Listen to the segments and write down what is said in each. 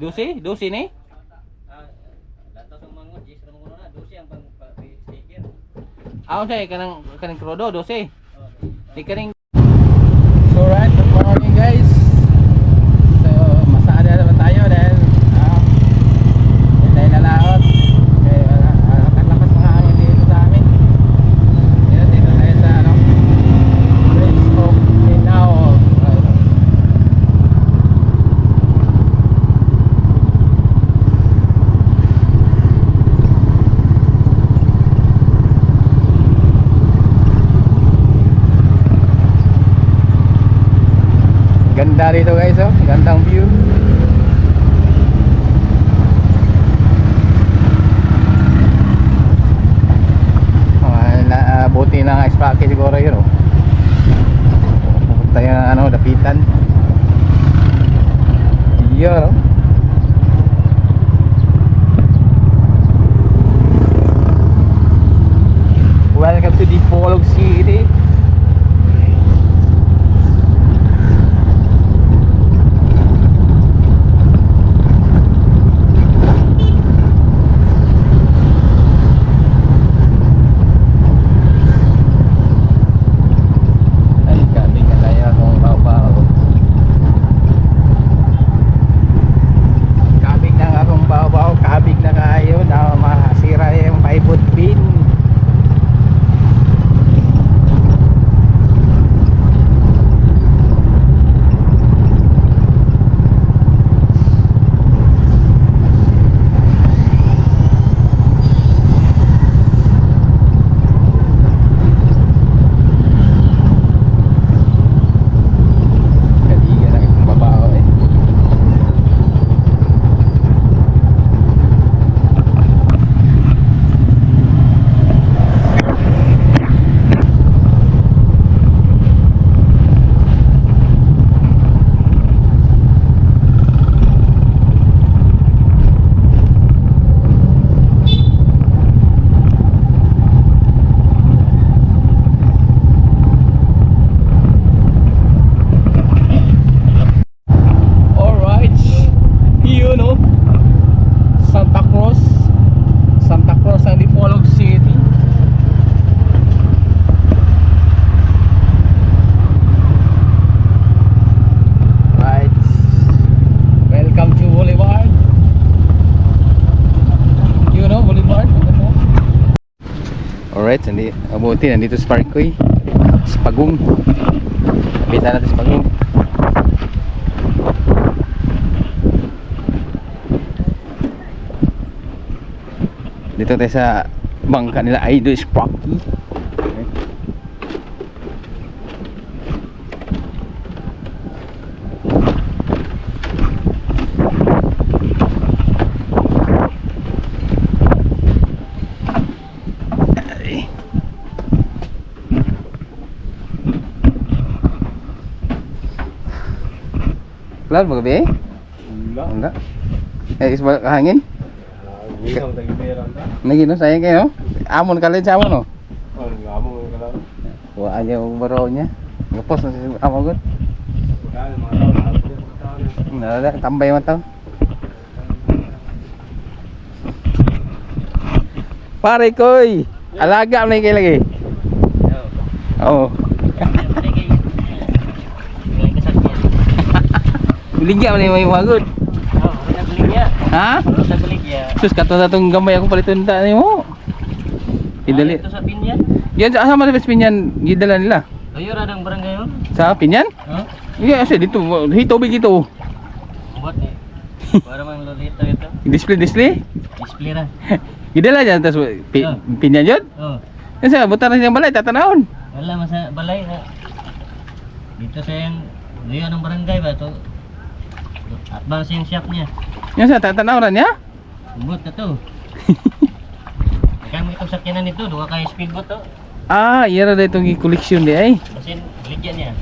12 ni. Lantas ang mga jis ra mo na 12 ang pang sticker. Say kanang krodo 12. Di kaning. So right, good morning guys. So masada naman tayo dahil nalaot. Kaya lakas mga hangin dito sa amin. Dito tayo sa Prince of Mindanao. Ganda dito guys, oh. Gandang view. Buti na nga Sparky siguro yun, oh. Pupunta yung dapitan. Yun, oh. Welcome to Dipolog City. Santa Cruz ang Dipolog City. Right. Welcome to Boulevard. You know Boulevard? Alright, nandito sa Parkway. Sa Pagong. Bita natin sa Pagong. Dito tayo sa bangka nila Idol Sparky. Kelar ba gabi? Enggak. Isbal hangin? Lagi no sayang kayo. Amon kalian sa amon no. Oh, amon kalian. Wa aja baro nya. Ngepos na si amon gud. Ada tambay man taw. Pare koy. Alaga man kay lagi. Oh. Biligya man may magud. Ha? Sa baligya. Sus kato sa tong gamay akong paliton ta nimo. Idali. Ito sa Pinyan. Yan sa asama sa Pinyan gidala nila. Ayo ra dang barangay yun. Sa Pinyan? Ha? Iya asa dito hitobig ito. Buat ni. Para mang lolito ito. Display. Display ra. Gidala dyan tas Pinyan jud. Oh. Yan sa buta na siyang balay tatanahon. Wala masa balay na. Dito sa yung doon ng barangay ba to? At bang siyang shop niya. Yan sa tatanahon niya. Bot na to. Kaya mo itong sakyanan nito, dua kay speedboat to. Ah, iya ra itong i-collection di ay. Basin, ligyan niya.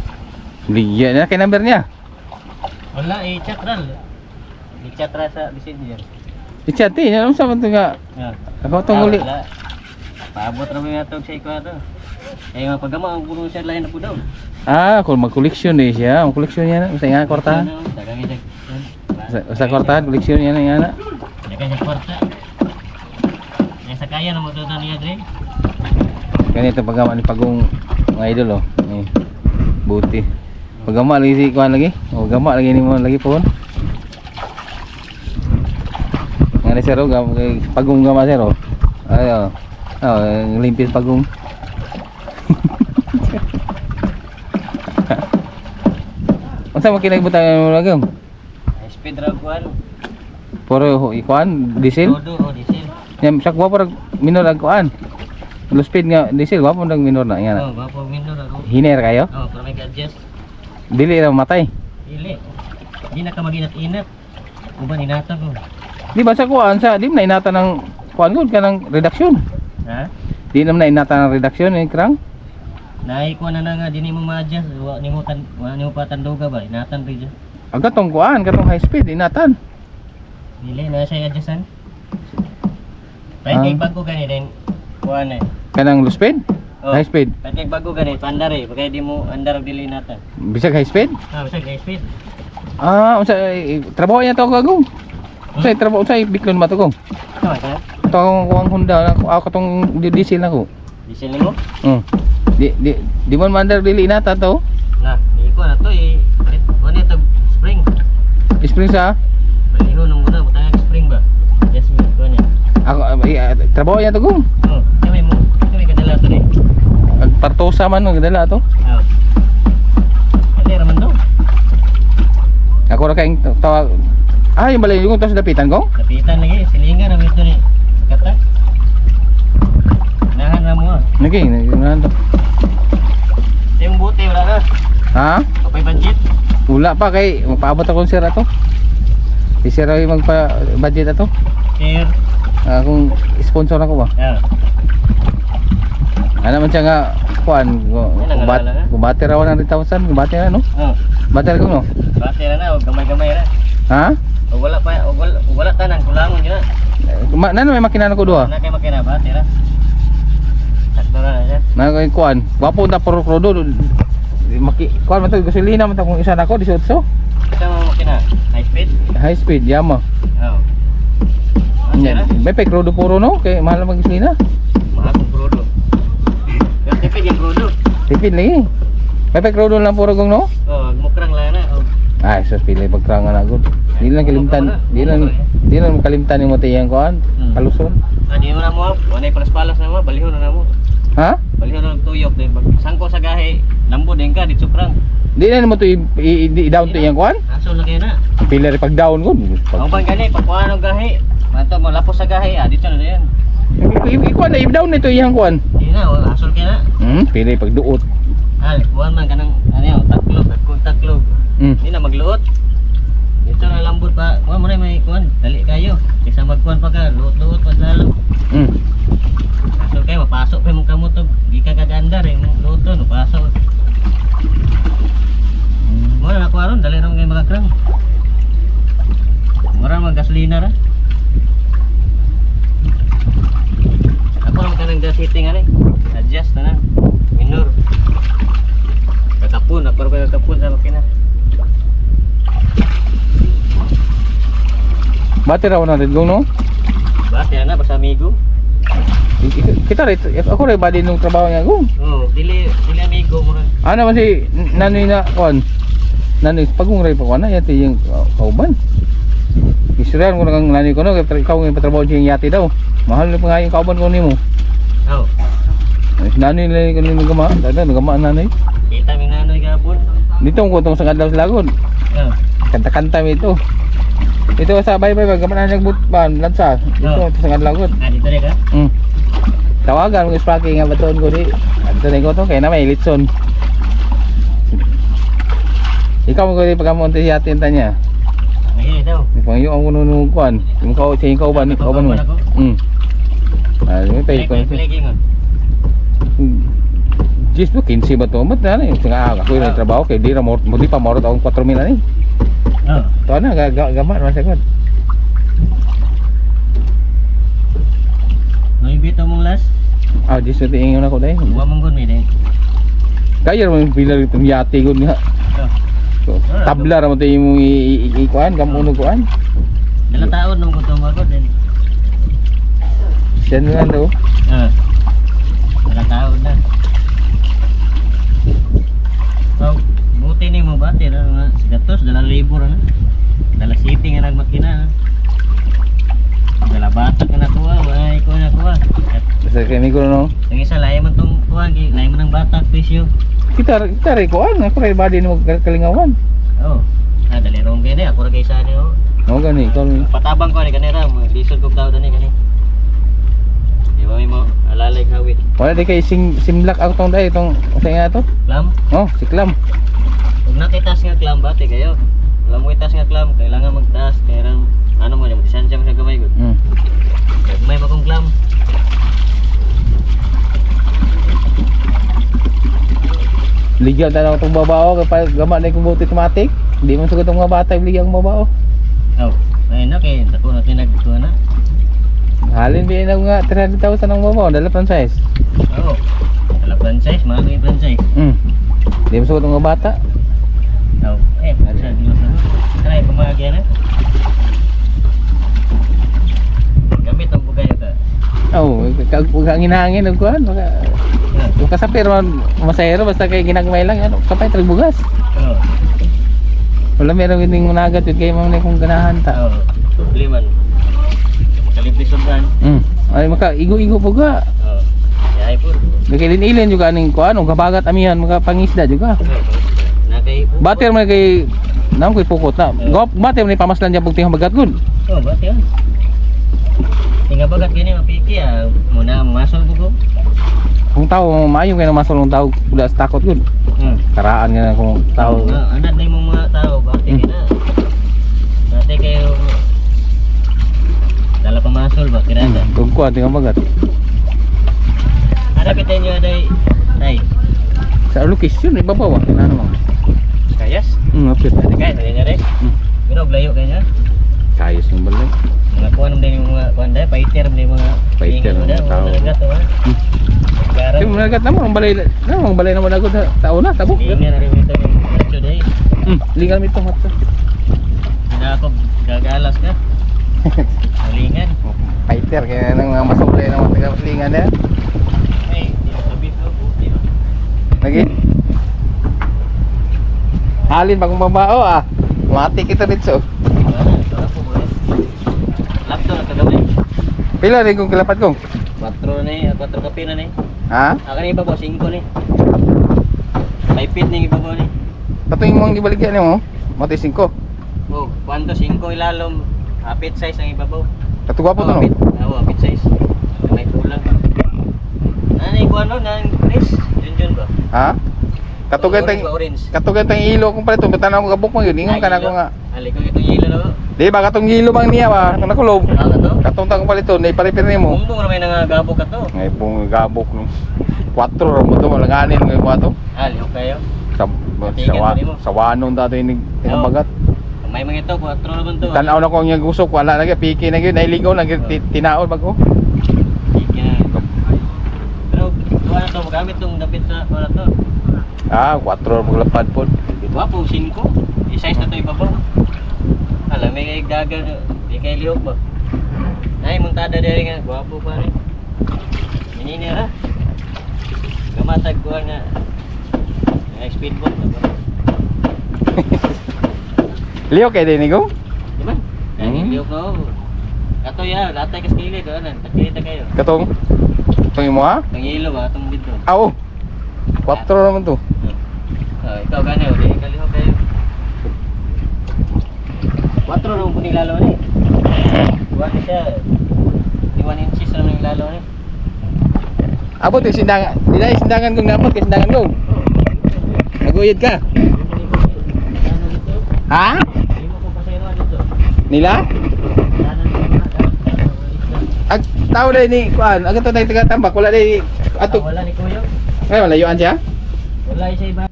Bigyan na kay number niya. Wala, i-chatral. I-chatra sa messenger. I-chat ano sa man to nga. Yeah. Ako tong uli. Wala. Paabot ra mo nga to sa ikaw to. Kaya nga pagama ang puno siya lain na po daw. Ah, kung mag-collection din siya, ang collection niya sa nga kwarta. Dagang idag. Sa kwartahan, koleksyon yan yan na. Hindi ka sa kwarta. Yang sa kaya na magtutan niya, Dre. Ganito paggawa ni Pagong mga idol oh. Ay, buti. Paggawa lagi si kuan lagi. Oh, gama lagi ni mo lagi po. Ngani sir oh, Pagong gama sir oh. Ay oh. Oh, limpis Pagong. Unsa makinagbutan mo lagi? Speed raw kuan. Puro ikuan diesel. Todo o diesel. Yang sakwa para minor ang kuan. Low speed nga diesel wa po nang minor na yan. Oh, bapo minor ako. Hiner kayo? Oh, para may adjust. Dili ra matay. Dili. Di na ka maginat-inat. Uban inata ko. Di ba sa kuan sa di na inata ng kuan gud kanang reduction. Ha? Di naman na inata ng reduction ni krang. Naay ko na nga dinhi mo ma-adjust. Wa nimo pa tanduga ba? Inatan pa dyan. Aga tong kuan katong high speed inatan. Dili na siya adjustan. Tayo kay bago gani din. Kuan eh. Kanang low speed? Oh. High speed. Tayo kay bago gani pandar eh. Kaya di mo andar og dili natan. Bisag high speed? Ah, basta high speed. Ah, unsa trabaho niya to kagong? Unsa trabaho unsa biklon matugong? Ano ka? Tong kuang Honda ako katong diesel nako. Diesel nimo? Di man mandar dili inata to. Na, di ko na to eh. Ano ito? Spring. Spring sa Baliho nung muna, butang spring ba? Jasmine ko niya. ako trabaho niya to gong. Oh, kami mo. Kami kadala to rin. Ag partosa man no dala to. Oh. Kaya raman daw. Ako ra kay tawag. Ah, yung balay yung tos dapitan ko. Lapitan lagi, silingan namin ito ni. Kata. Nahan na mo ah. Nagi, ngan to. Yung buti wala na. Ha? Kapay budget. Wala pa kay magpaabot ako sir ato. Si sir ay magpa-budget ato. Share. Kung sponsor ako ba? Ah. Ano man siya nga kuan, kubate raw ng 100,000, kubate na no? Oh. Bate ko no? Bate na na, o gamay-gamay na. Ha? O wala pa, o wala tanan, kulangon yun na. Nano may makina ko duha? Na kayo makina, bate na. Sakto na siya. Na kay kuan, wapo ta puro krodo. Kuan man to gasolina man to kung isa nako 18. Ito ang makina, high speed. High speed Yamaha. Oh. Bate na. May pe krodo puro no kay mahal mag gasolina. Mahal kong product. Pero tipid yung product. Tipid lagi. May pe krodo lang puro gong no? Oh, mukrang lang na. Oh. Ay, sus pili pagkrangan na gud. Di lang kalimtan, di lang makalimtan yung matiyang kuan, kaluson. Ah, di mo na mo. Wanay palas-palas na mo, balihon na mo. Ha? Balihon na tuyok din. Pag sangko sa gahe, lambo din ka, di sukrang. Di na mo to i-down to yang kuan. Aso na kayo na. Pila ri pag down gud. Ang bang gani, pagkuhan ng gahe. Mato mo, lapos sa gahe, dito na yan. Ikuan na i-down nito yang kuan. Di na, asol kayo na. Pili pag duot. Kuhan man ka ng, ano yun, taklog, taklog. Di na magluot. Dito na lambot pa. Kuhan mo na may kuhan, dali kayo. Kaysa magkuhan pa ka, luot-luot pa lalo. Asol kayo, mapasok pa yung kamutog. Di ka kagandar eh, luot to, mapasok. Mura na kuha ron, dali ron kayo makakrang. Mura mag gasolina ra. Ako lang ka ng gas heating ano eh. Adjust na na. Minor. Kakapun, ako rin kakapun sa makina. Bate raw na rin gong no? Bate na basta amigo. Kita rin, ako rin ba din nung trabaho niya gong? Oh, dili amigo mo rin. Ano man si nanoy na kuan? Nanoy, pagong rin pa kuan na, yati yung kauban. Isurian ko na kang nanoy ko no, kaya ikaw yung patrabaho siya yung yati daw. Mahal na pa nga yung kauban ko ni mo. Oh. Nanoy nila ko nila nagama, nagamaan nanoy. Kita mi nanoy gabon. Dito ko tong sa kadlaw sa lagod. Oh. Kanta-kanta mi ito. Ito sa bye-bye gaman na nagbutban lansa. Ito sa kadlaw gud. Ah, dito rin ka? Tawagan mo ispaki nga baton ko di. Adto na ko to kay na may litson. Ikaw mo ko di pagkamonte si atin tanya. Ay, daw. Ni pangyo ang kuno nung kuan. Yung kau sa ikaw ba ni kauban mo. Ah, may pay ko. Play mo. Jis mo 15 ba to? Mat na ni. Nga ako yung trabaho kay di ra mo di pa mo taong 4,000 na ni. Oh. To na gaman man sa kon. Naibito mong last. Ah, jis mo tingin ako dai. Wa mong gun mi dai. Kaya mo bilang itong yati gud nga. Oh. So, Tabla ra mo to imong ikuan kamuno kuan. Dala taon nung kutong ako din. Diyan na daw. Dala taon na. So, buti ni mo ba? Tira nga, gatos, dala libur na. Dala city nga nagmakina. Dala batak nga nakuha, wala ko nakuha. Basta kami ko no. Yung isa, layo man itong kuha, layo man ng batak, presyo. Kita rin kuan, ako rin body mo kalingawan. Oo. Dali rong gani, ako rin kayo sa ano. Oo gani, ikaw rin. Patabang ko ni kanira, lisod ko tao na ni gani. Di ba mo alalay hawit. Wala di kay simlak ako tong day itong sa nga to. Klam? Oh, si Klam. Huwag nakitas nga klam bati kayo. Wala mo itas nga klam, kailangan magtaas. Kaya ano mo, magdisansya mo sa gamay ko. May makong klam. Ligyan tanaw tong babaw kapag gama na kung buti automatic. Di man sugot ang mga bata ligyan ang babaw. Oh, ayun na kay dako na tinagtuwa na. Halin bi na nga 300,000 ang babaw, dala franchise. Oo. Wala franchise, mga kayo franchise. Di man sugot ang mga bata. Oh, sa dilo sa. Try pamagyan na. Gamit ang bugay ka. Oh, kag hangin og kuan, maka kasapir man masayro basta kay ginagmay lang ano, kapay trag bugas. Oo. Wala meron gini munagat yun kay mo na kung ganahan ta. Oo. Problema. Makalipis sundan. Ay maka igo-igo po ga. Oo. Yay po. Nagilin-ilin juga ning kuan, og kabagat amihan mga pangisda juga. Nakay po. Bater man kay nam koy pukot na. Gop bater man pamaslan diyan pugting bagat gud. Oh, ba't yan? Tingga bagat gini mapiki ah. Muna masol bugo. Kung tao maayo kay masol ng tao udah takot gud. Karaan nga kung tao. Anak na yung mga tao, bakit na? Dati kayo dala pamasol ba? Kirada. Kung kuan ting bagat. Ada kita nyo day. Sa location ibabaw ah kinano mo. Kayas? Apit. Ada kaya sa inyo rin? Pero layo kayanya. Kayos ng balay. Mga kuwan mo din yung mga kuwan day, paiter mo din yung mga Paiter ng mga tao. Garang. Kung nagat naman ang balay naman agad tao na tabok. Hindi na rin ito yung ratio day. Lingal mito matto. Hindi ako gagalas ka. Malingan. Fighter kaya nang masuklay ng mga taga-lingan na. Hey, di ko sabi ko buti ba? Lagi. Halin bagong babao ah. Mati kita dito. Wala po boy. Laptop na kagabi. Pila rin kung kilapat kong? 4 na eh, 4 kape na eh. Ha? Akan iba po 5 ni. 5 feet ni iba po ni. Katuing mong gibaligyan mo, mati 5. Oh, kwanto 5 ilalom. Apit size ang iba po. Katugwa po to no? Oo, apit size. May kulang. Nanay ko ano, nang Chris, yun ba? Ha? Katugan tang orange. katugan tang ilo kung pala to betanaw ko gabok mo yun. Ingon ka na ko nga. Ali ko itong yelo no. Di ba katong ilo bang niya ba? Kung nakulob. Ano to? Katong tang palito, na iparipir nimo. Bumbong na may nangagabok ka to. Ngay pong gabok no. 4 ra mo to malanganin ngay mo to. Ali kayo. Sa wanon dato ini bagat. May mga ito, 4 naman to. Tanaw na ko ang gusok wala lagi piki na gyud nailigaw na tinaon bago. Sige na. Pero tuwa na to, magamit tong dapit sa para to. Ah, 4 maglapad po. Wapo, 5. I-size na to ibabaw. Alam, may kay gaga, may kay lihok ba? Ay, muntada dere nga, gwapo pa rin. Minini ra. Gamatag ko nga. Ay, speedboat na ba? Liyo kay din ko? Di ba? Ay, lihok na ako. Kato ya, latay kas kilid, ano, takilita kayo. Katong mo ha? Ang yelo ba, itong dito. Oo. 4 naman to. Ikaw gano'n, di kalihok kayo. 4 naman po nilalo na eh. Buwan siya, 1 inches naman yung lalo na eh. Abot yung sindangan. Di na yung sindangan kong napot kay sindangan kong. Naguyod ka. Ha? Hindi mo po pasayro dito. Nila? Ag tao na ni kuan, aga to taga tambak wala ni ato. Wala ni Kuya. Ay malayuan siya? Wala siya iba.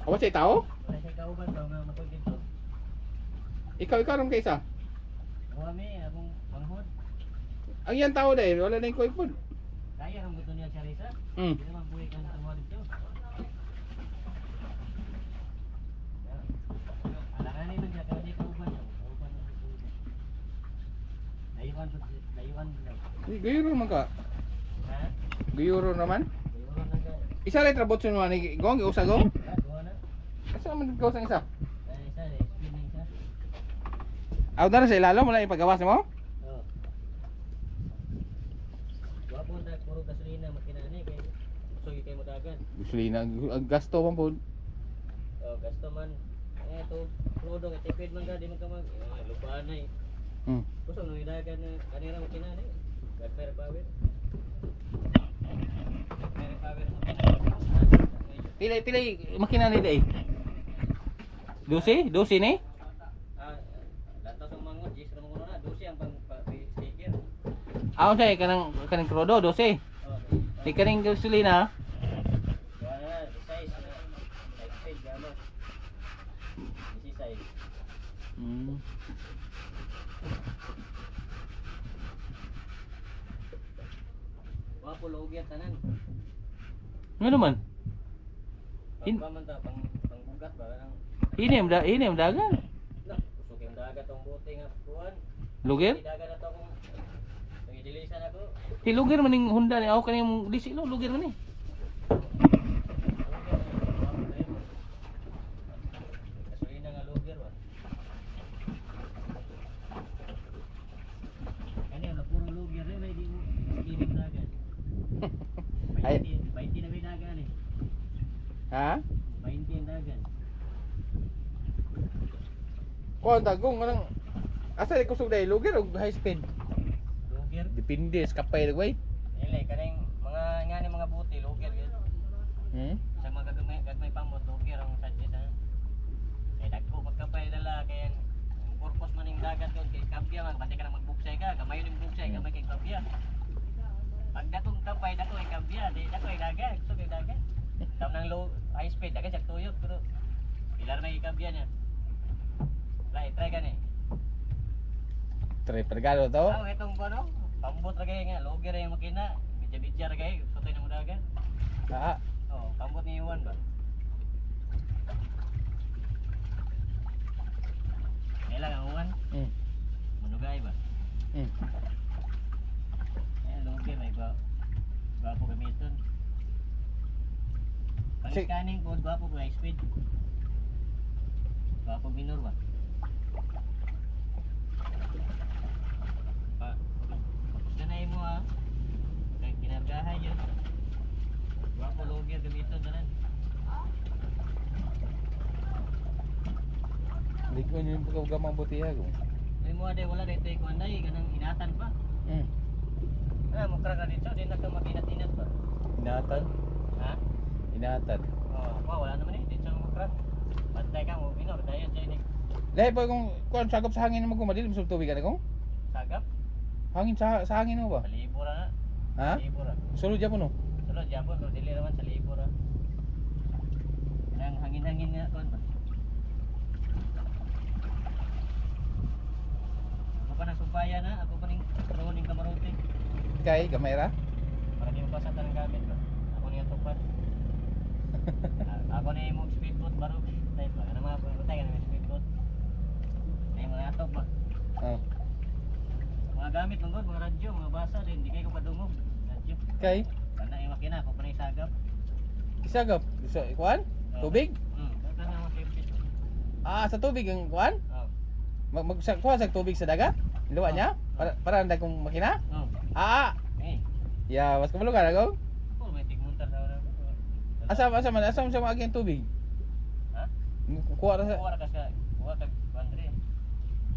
Ako sa tao? Wala siya kauban daw nga matog dito. Ikaw ram kaysa. Wala mi, akong panghod. Ang yan tao dahil wala na yung koy pod. Kaya ram gusto niya siya Risa. Hindi naman buhay ka na tumuha dito. Gayuro naman ka. Ha? Gayuro naman. Siguro na ka. Isa rin trabot sa mga ni Gong, usa Gong. Duha na. Asa man ikaw sa isa? Ay, isa rin. Speed na isa. Aw na sa ilalo mo na ipagawas mo. Oo. Wapo na puro gasolina makinani kay sugi kay madagan. Gasolina, ang gasto man po. Oh, gasto man. Eh to, crudo kay tipid man ka di man ka mag lubaan na eh. Kusog nang idagan na kanira makinani. Gagpera power. Gagpera power makinani. Pilay makina ni day. 12 ni? Lantas ang mangot, jis na mga na, 12 ang sticker. Aw say kanang krodo 12. Ni kaning gasolina. Wala, size na, speed gama. Isi size. Wapo logyan tanan. Ano naman? Pagkaman ta, pangbugat ba? Ini am dagan. Kusog yung dagat ang bote nga kuhan. Luger? Dagat na to kung nangidilisan ako. Ti luger man ning Honda ni aw kaning disi lo luger man ni. Gasolina nga luger ba? Ano na puro luger rin, may di mo ikinig dagat. Ay. 20 na may dagan eh. Ha? 20 ang dagan. Kuan tagong kanang asa di kusog day luger o high speed? Luger? Depende sa kapay way. Dili, kaning mga nga ni mga buti, luger yun. Sa mga gagmay pamot, luger ang suggest ha. Kaya dagko magkapay dala, kaya ang purpose man yung dagat doon, kay kabya man, bantay ka na magbuksay ka, gamay yun yung buksay, gamay kay kabya. Pag datong kapay, dato ay kabya, di dato ay dagat, gusto kay dagat. Tam ng low, high speed, dagat siya tuyok, pero pilar na ikabya niya. Try ka ni. Tre pergalo to. Ah, itong ano, pambot ra gay nga, luger ra yung makina, bitya-bitya ra gay, sutoy na mo dagat. Ha. Oh, pambot ni Iwan ba? Kailan ang Iwan? Manugay ba? Eh, lugi may gwapo gamiton. Pag Si- scanning po, gwapo ko high speed. Gwapo minor ba? Ganay mo ah. Kaya kinargahan yun. Gwapo lugi gamiton na rin. Di ko niyo paggamang butiha ko. Ay mo ade wala dito ko anday kanang inatan pa. Ah, mukra ka dito, di na ka makinat-inat ba? Inatan. Ha? Inatan. Oh, wala naman eh, dito sa mukra. Pantay ka mo, minor, dayan dyan eh. Dahil po kung kuan sagap sa hangin mo gumadil sa tubig ano kung? Sagap, Hangin sa hangin mo ba? sa libura na. Ha? Sa libura. Sulod dyan po no? Sulod, Japon, pero dili naman sa libura. Ang hangin-hangin nga, kuan ba? Ako pa ng sumpaya na, ako pa ng trolling kamarote. Kay gamay ra. Para di mapasat ang gamit ba? Ako niya tupad. Ako na yung speedboat baro. Type ba? Ano mga po tayo ng speedboat? Ay mga atop ba? Oh. Mga gamit ng mga radyo, mga basa din, di kayo ko padungog. Radyo. Kay Kana yung makina, ako pa na yung sagap. isagap sa kuan? Tubig? Kanta na mga safety. Ah, sa tubig ang kuan? Oh. Kuha sa tubig sa dagat? Luwa niya? Para anday kong makina? Oh. Ah! Eh. Ya, was kabalo ka na ko? Oh, may tigmuntar sa oras. Asam sa mga tubig. Ha? Kuha ra sa Kuha ka, Andre.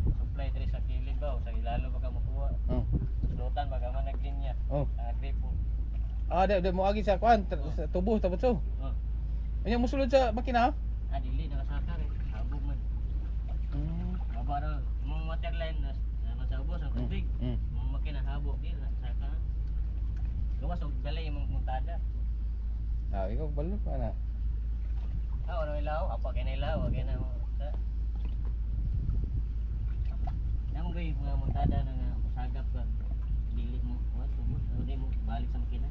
Supply diri sa kilid ba o sa ilalo ba ka makuha? Oh. Lutan ba ka man naglinya? Oh. Nagripo. Ah, de mo agi sa kuan sa tubo tapos so. Oh. Anya musulod sa makina? Ah, dili nakasakar eh. Habog man. Baba na, mga waterline na sa ubos ang tubig. Mga makina habog din, nakasaka. Gawas og dalay yung muntada. Ah, ikaw balo pa na. Ah, ano ilaw? Apa kay na ilaw? Kaya na mo. Namo gay mga muntada na nga sagap ka. Dili mo, what? Hindi mo balik sa makina.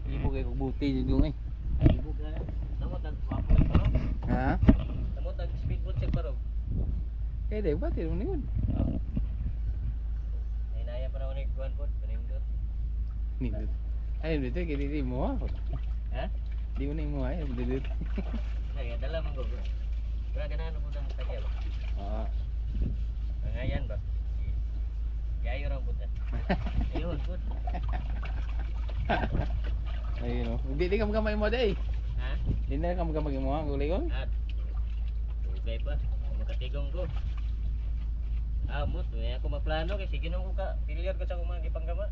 Ibo kay kog buti yung eh. Ibog na. Namo tag wapo yung parog. Ha? Namo tag speedboat sa parog. Kay dai ba tiro ni yun? ni kuan po, kanindot. Nindot. Ay, dito kay di mo ha. Ha? Di mo na mo ay dito. Ay, dala man ko. Wala ganahan mo nang tagya ba? Ah, Ngayon ba? Gayo ra buta. Ayun, pud. ayun no. Di ka magamay mo dai. Ha? Di na ka magamay mo ang gulay ko. At. Tugay pa. Makatigong ko. Amot, may ako maplano kay sige nung ko ka pilyar ko sa akong mga gipanggama.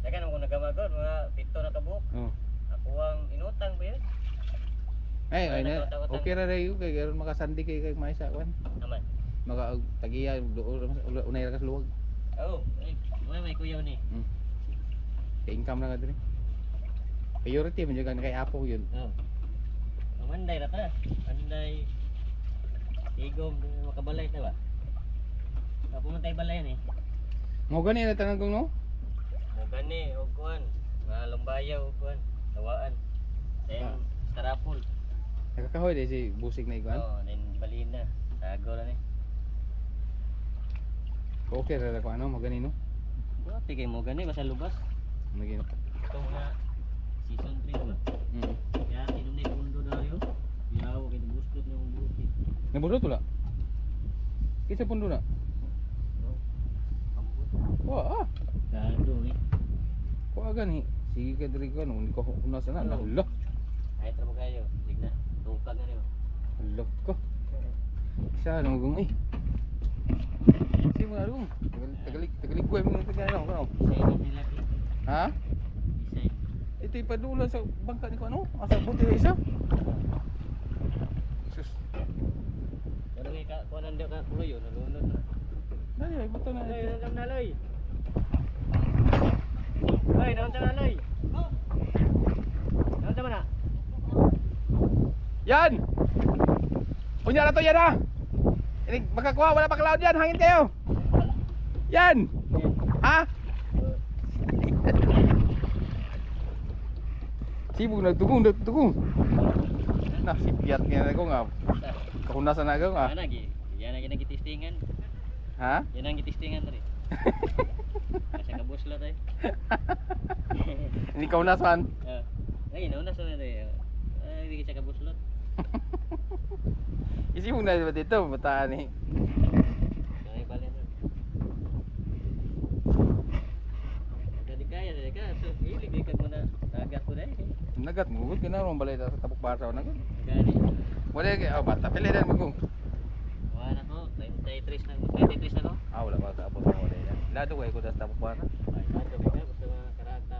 Dagan ako nagama ko mga 7 na kabuok. Oh. Ako ang inutang ba yan? Ay na. Okay ra ray kay karon makasandi kay may sa kwan. Naman. Maka tagiya unay ra ka luwag. Oh, may kuyaw ni. Kay income na ka diri. Priority man jud kan kay apo yun. Oh. Manday na ta. Manday. Igom makabalay ta ba? Apo man tay balay ni. Mo gani na tanang kong no? Mo gani og kuan. Mga lumbayaw og kuan. Tawaan. Then starapol. Nakakahoy di si busig na iguan. Oh, then balina. Tago ra ni. Okay ra ko ano mo gani no? Buti kay mo gani basta lubas. Magino. Ito nga season 3 ba? Kaya tinom na yung mundo dayo. Yaw kay bustot ng buti. Nabulot wala. Kisa pundo na. No. Ambot. Wa ah. Dado ni. Wa gani. Sige ka diri ko no ko una sana No. Allah. Ay tra mo kayo. Digna. Tungkag na niyo. Allah ko. Isa no gong eh. Si mo arung. Tagalig ko mo tagalo ko. Isay ni nila. Ha? Isay. Ito ipadula sa bangka ni ko ano? Asa buti ra isa. Sus. Pero kay ka kuanan daw ka kuloy nalunod na. Dali ay bato na. Loy, nandam na loy. Loy, nandam na loy. Nandam na. Yan! Punya na to yan ah! Ini makakuha, wala pa cloud yan, hangin kayo! Yan! Ha? Sibog nagtugong. Nasipiat nga na ko nga. Kahunasan na ko nga. Ana gi. Yan ang gitistingan. Ha? Yan ang gitistingan tadi. Kasi kabus la tay. Ini kahunasan. Ay, nauna sa na tay. Ay, di ka kabus lot. Isibog na ba dito? Bataan eh. Ay, balen na. Dadi kaya ka. So, ilig ka muna agak ko dai. Nagat mo, huwag ka na ron balay sa tapok basa o nagat. Gani. Wala ka, bata, pilihan mo kung. Wala ko, 23 na ko. Wala ba sa abot mo wala yan. Lado kayo ko sa tapok basa. Ay, bago ka gusto mga karata.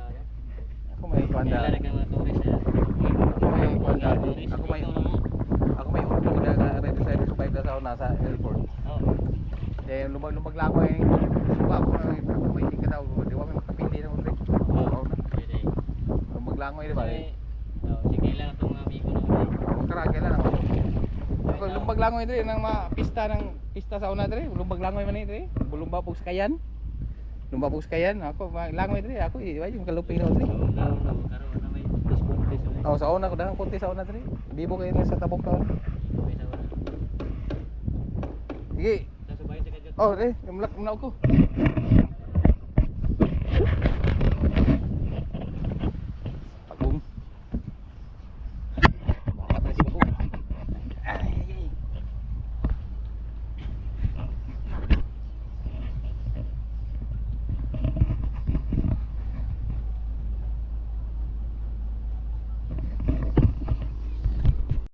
Ako may panda. Kailan ka mga tourist na. Ako may ulo ko na ready sa survive na sa una sa airport. Oh. Eh lumag lang ko eh. Suba ako may hindi ka daw, di ba may makapili na mo rin. Oh. Pwede. Lumag lang ko eh, di ba? Oh, sige lang itong mga amigo na ulit. Kung karagay lang ako. Ako lumag lang ko ito ng mga pista sa una dre. Lumag lang ko man ito. Bulumba po sa kayan. Lumba po sa kayan. Ako lang ko ito. Ako di ba yung kaluping na ito. Oo, karoon na may discount place ulit. Oh, sa una ko dahang konti sa una dre. Bibo kayo na sa tabok ka. May sa wala. Sige. Sasubay sa kajot. Oh, muna ako.